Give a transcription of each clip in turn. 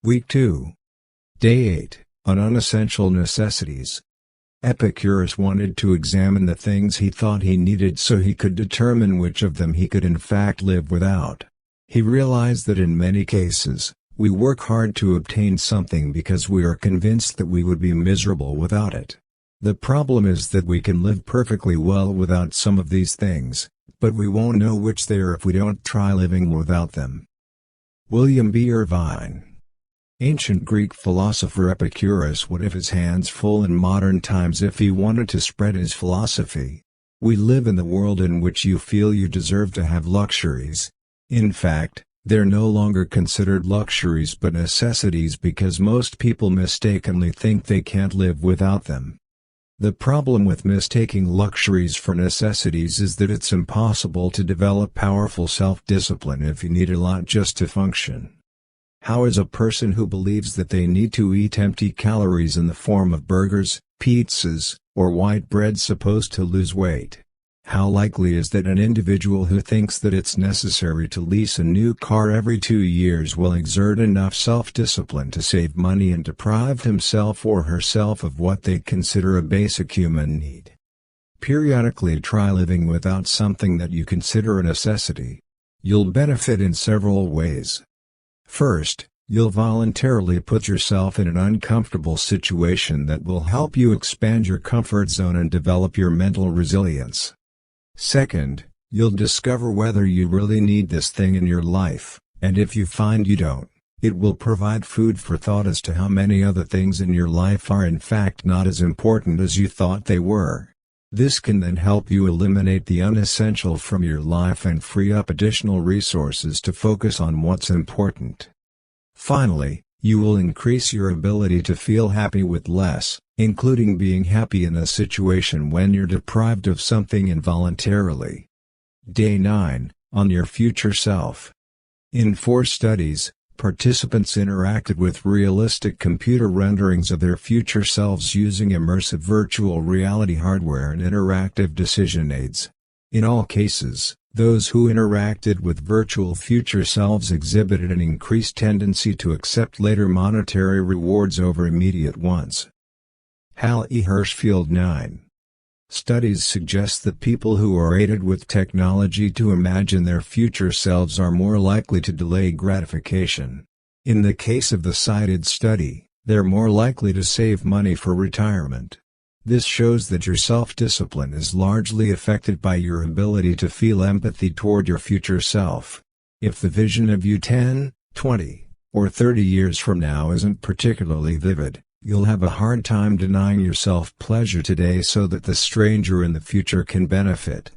Week 2. Day 8, on unessential necessities. Epicurus wanted to examine the things he thought he needed so he could determine which of them he could in fact live without. He realized that in many cases, we work hard to obtain something because we are convinced that we would be miserable without it. The problem is that we can live perfectly well without some of these things, but we won't know which they are if we don't try living without them. William B. Irvine. Ancient Greek philosopher Epicurus would have his hands full in modern times if he wanted to spread his philosophy. We live in the world in which you feel you deserve to have luxuries. In fact, they're no longer considered luxuries but necessities because most people mistakenly think they can't live without them. The problem with mistaking luxuries for necessities is that it's impossible to develop powerful self-discipline if you need a lot just to function. How is a person who believes that they need to eat empty calories in the form of burgers, pizzas, or white bread supposed to lose weight? How likely is that an individual who thinks that it's necessary to lease a new car every 2 years will exert enough self-discipline to save money and deprive himself or herself of what they consider a basic human need? Periodically try living without something that you consider a necessity. You'll benefit in several ways. First, you'll voluntarily put yourself in an uncomfortable situation that will help you expand your comfort zone and develop your mental resilience. Second, you'll discover whether you really need this thing in your life, and if you find you don't, it will provide food for thought as to how many other things in your life are in fact not as important as you thought they were. This can then help you eliminate the unessential from your life and free up additional resources to focus on what's important. Finally, you will increase your ability to feel happy with less, including being happy in a situation when you're deprived of something involuntarily. Day 9, on your future self. In 4 studies, participants interacted with realistic computer renderings of their future selves using immersive virtual reality hardware and interactive decision aids. In all cases, those who interacted with virtual future selves exhibited an increased tendency to accept later monetary rewards over immediate ones. Hal E. Hirschfield 9. Studies suggest that people who are aided with technology to imagine their future selves are more likely to delay gratification. In the case of the cited study, they're more likely to save money for retirement. This shows that your self-discipline is largely affected by your ability to feel empathy toward your future self. If the vision of you 10, 20, or 30 years from now isn't particularly vivid, you'll have a hard time denying yourself pleasure today so that the stranger in the future can benefit.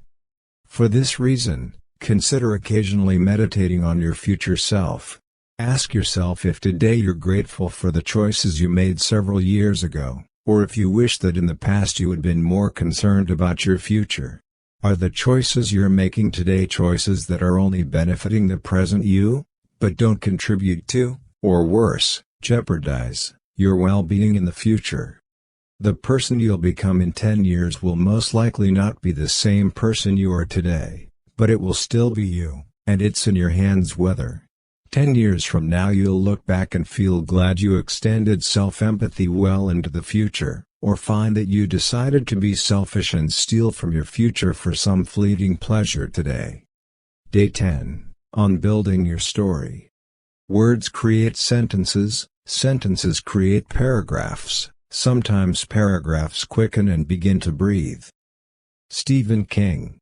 For this reason, consider occasionally meditating on your future self. Ask yourself if today you're grateful for the choices you made several years ago, or if you wish that in the past you had been more concerned about your future. Are the choices you're making today choices that are only benefiting the present you, but don't contribute to, or worse, jeopardize, your well-being in the future? The person you'll become in 10 years will most likely not be the same person you are today, but it will still be you, and it's in your hands whether 10 years from now you'll look back and feel glad you extended self-empathy well into the future, or find that you decided to be selfish and steal from your future for some fleeting pleasure today. Day 10, on building your story. Words create sentences, sentences create paragraphs, sometimes paragraphs quicken and begin to breathe. Stephen King.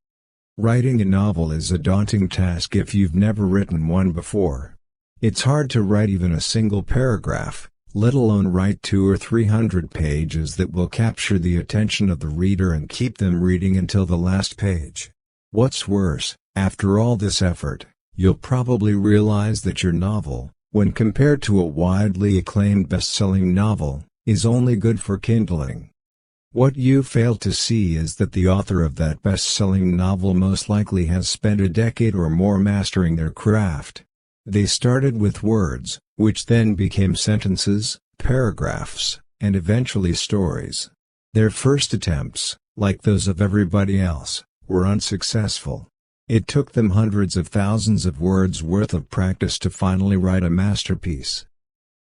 Writing a novel is a daunting task if you've never written one before. It's hard to write even a single paragraph, let alone write 200 or 300 pages that will capture the attention of the reader and keep them reading until the last page. What's worse, after all this effort, you'll probably realize that your novel, when compared to a widely acclaimed best-selling novel, is only good for kindling. What you fail to see is that the author of that best-selling novel most likely has spent a decade or more mastering their craft. They started with words, which then became sentences, paragraphs, and eventually stories. Their first attempts, like those of everybody else, were unsuccessful. It took them hundreds of thousands of words worth of practice to finally write a masterpiece.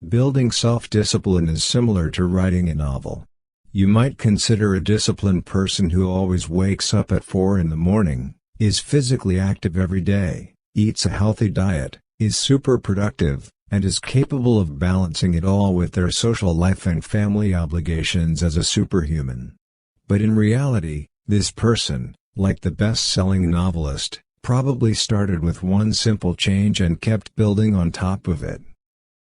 Building self-discipline is similar to writing a novel. You might consider a disciplined person who always wakes up at 4 in the morning, is physically active every day, eats a healthy diet, is super productive, and is capable of balancing it all with their social life and family obligations as a superhuman. But in reality, this person, like the best-selling novelist, probably started with one simple change and kept building on top of it.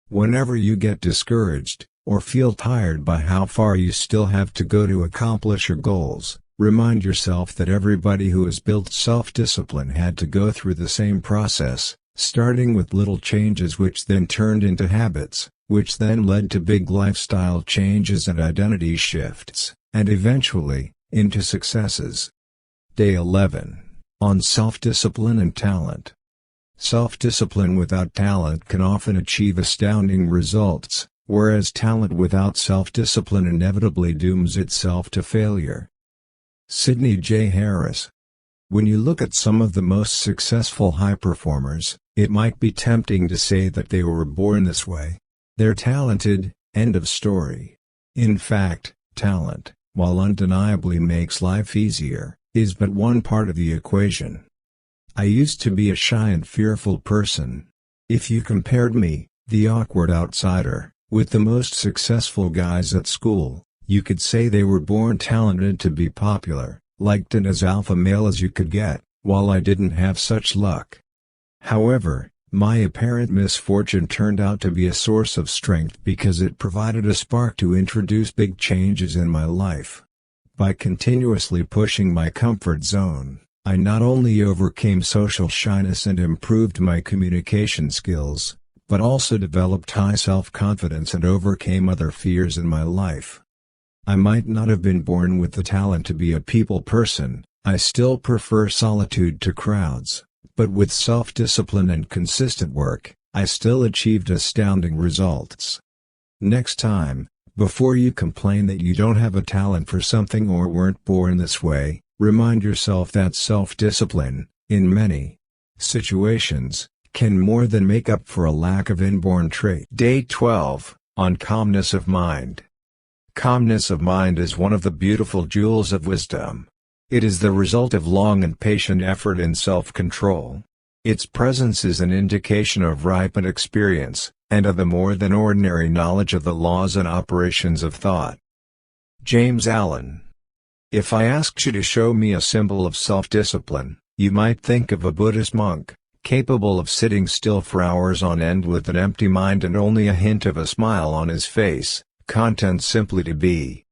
Whenever you get discouraged, or feel tired by how far you still have to go to accomplish your goals, remind yourself that everybody who has built self-discipline had to go through the same process, starting with little changes which then turned into habits, which then led to big lifestyle changes and identity shifts, and eventually, into successes. Day 11. On self-discipline and talent. Self-discipline without talent can often achieve astounding results, whereas talent without self-discipline inevitably dooms itself to failure. Sidney J. Harris. When you look at some of the most successful high performers, it might be tempting to say that they were born this way. They're talented, end of story. In fact, talent, while undeniably makes life easier, is but one part of the equation. I used to be a shy and fearful person. If you compared me, the awkward outsider, with the most successful guys at school, you could say they were born talented to be popular, liked and as alpha male as you could get, while I didn't have such luck. However, my apparent misfortune turned out to be a source of strength because it provided a spark to introduce big changes in my life. By continuously pushing my comfort zone, I not only overcame social shyness and improved my communication skills, but also developed high self-confidence and overcame other fears in my life. I might not have been born with the talent to be a people person, I still prefer solitude to crowds, but with self-discipline and consistent work, I still achieved astounding results. Next time, before you complain that you don't have a talent for something or weren't born this way, remind yourself that self-discipline, in many situations, can more than make up for a lack of inborn trait. Day 12, on calmness of mind. Calmness of mind is one of the beautiful jewels of wisdom. It is the result of long and patient effort in self-control. Its presence is an indication of ripened experience, and of the more than ordinary knowledge of the laws and operations of thought. James Allen. If I asked you to show me a symbol of self-discipline, you might think of a Buddhist monk, capable of sitting still for hours on end with an empty mind and only a hint of a smile on his face, content simply to be.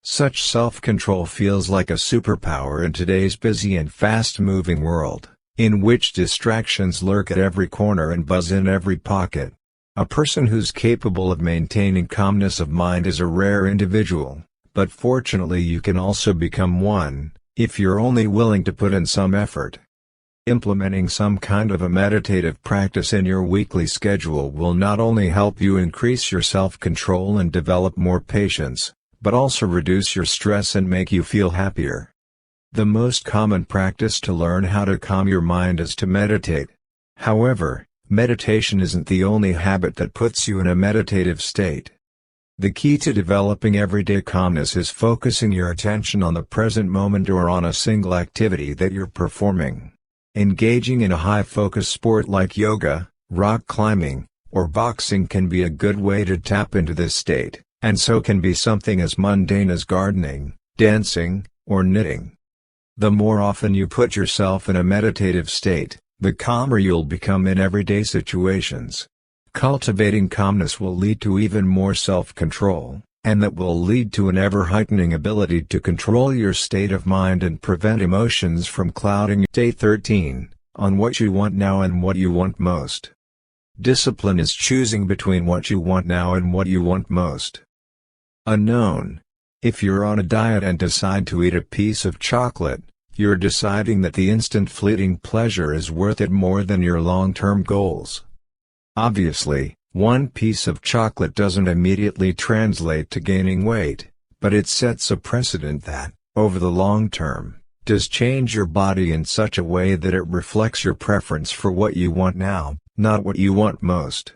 Such self-control feels like a superpower in today's busy and fast-moving world, in which distractions lurk at every corner and buzz in every pocket. A person who's capable of maintaining calmness of mind is a rare individual. But fortunately you can also become one, if you're only willing to put in some effort. Implementing some kind of a meditative practice in your weekly schedule will not only help you increase your self-control and develop more patience, but also reduce your stress and make you feel happier. The most common practice to learn how to calm your mind is to meditate. However, meditation isn't the only habit that puts you in a meditative state. The key to developing everyday calmness is focusing your attention on the present moment or on a single activity that you're performing. Engaging in a high-focus sport like yoga, rock climbing, or boxing can be a good way to tap into this state, and so can be something as mundane as gardening, dancing, or knitting. The more often you put yourself in a meditative state, the calmer you'll become in everyday situations. Cultivating calmness will lead to even more self-control, and that will lead to an ever-heightening ability to control your state of mind and prevent emotions from clouding. Day 13, on what you want now and what you want most. Discipline is choosing between what you want now and what you want most. Unknown. If you're on a diet and decide to eat a piece of chocolate, you're deciding that the instant fleeting pleasure is worth it more than your long-term goals. Obviously, one piece of chocolate doesn't immediately translate to gaining weight, but it sets a precedent that, over the long term, does change your body in such a way that it reflects your preference for what you want now, not what you want most.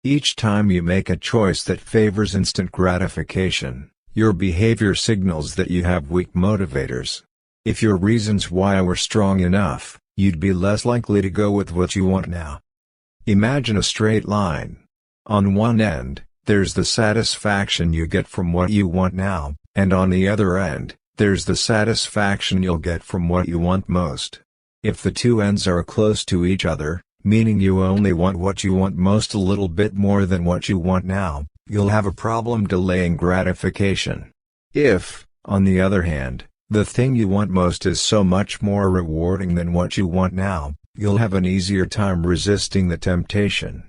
Each time you make a choice that favors instant gratification, your behavior signals that you have weak motivators. If your reasons why were strong enough, you'd be less likely to go with what you want now. Imagine a straight line. On one end, there's the satisfaction you get from what you want now, and on the other end, there's the satisfaction you'll get from what you want most. If the two ends are close to each other, meaning you only want what you want most a little bit more than what you want now, you'll have a problem delaying gratification. If, on the other hand, the thing you want most is so much more rewarding than what you want now, you'll have an easier time resisting the temptation.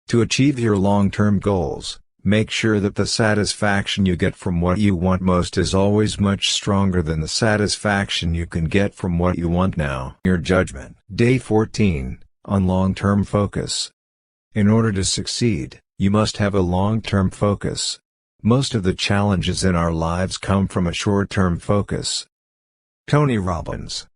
To achieve your long-term goals, make sure that the satisfaction you get from what you want most is always much stronger than the satisfaction you can get from what you want now. Your judgment. Day 14, on long-term focus. In order to succeed, you must have a long-term focus. Most of the challenges in our lives come from a short-term focus. Tony Robbins.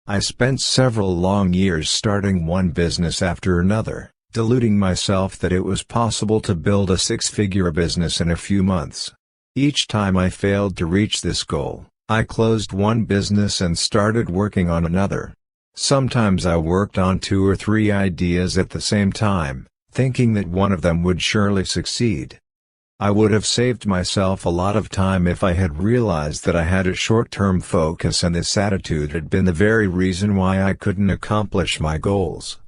I spent several long years starting one business after another, deluding myself that it was possible to build a six-figure business in a few months. Each time I failed to reach this goal, I closed one business and started working on another. Sometimes I worked on 2 or 3 ideas at the same time, thinking that one of them would surely succeed. I would have saved myself a lot of time if I had realized that I had a short-term focus, and this attitude had been the very reason why I couldn't accomplish my goals.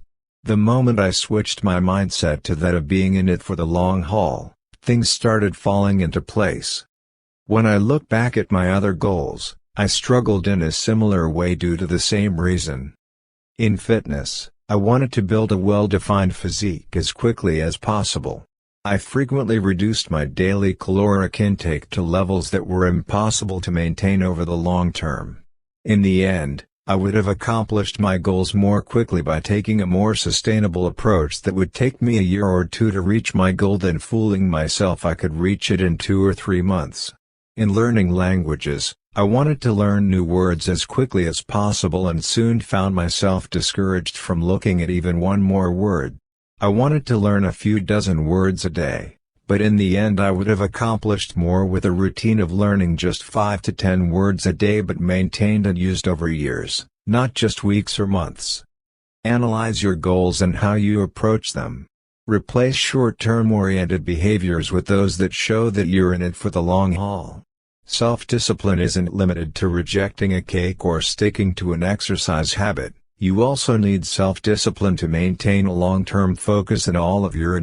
The moment I switched my mindset to that of being in it for the long haul, things started falling into place. When I look back at my other goals, I struggled in a similar way due to the same reason. In fitness, I wanted to build a well-defined physique as quickly as possible. I frequently reduced my daily caloric intake to levels that were impossible to maintain over the long term. In the end, I would have accomplished my goals more quickly by taking a more sustainable approach that would take me a year or 2 to reach my goal than fooling myself I could reach it in 2 or 3 months. In learning languages, I wanted to learn new words as quickly as possible and soon found myself discouraged from looking at even one more word. I wanted to learn a few dozen words a day, but in the end I would have accomplished more with a routine of learning just 5 to 10 words a day, but maintained and used over years, not just weeks or months. Analyze your goals and how you approach them. Replace short-term oriented behaviors with those that show that you're in it for the long haul. Self-discipline isn't limited to rejecting a cake or sticking to an exercise habit. You also need self-discipline to maintain a long-term focus in all of your